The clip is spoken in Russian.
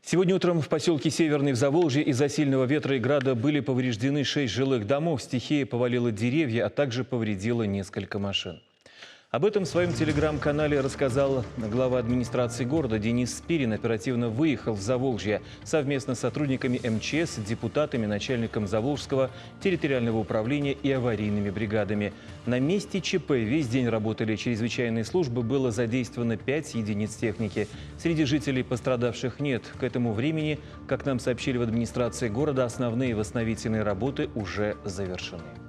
Сегодня утром в поселке Северный в Заволжье из-за сильного ветра и града были повреждены 6 жилых домов. Стихия повалила деревья, а также повредила несколько машин. Об этом в своем телеграм-канале рассказал глава администрации города Денис Спирин. Оперативно выехал в Заволжье совместно с сотрудниками МЧС, депутатами, начальником Заволжского территориального управления и аварийными бригадами. На месте ЧП весь день работали чрезвычайные службы, было задействовано 5 единиц техники. Среди жителей пострадавших нет. К этому времени, как нам сообщили в администрации города, основные восстановительные работы уже завершены.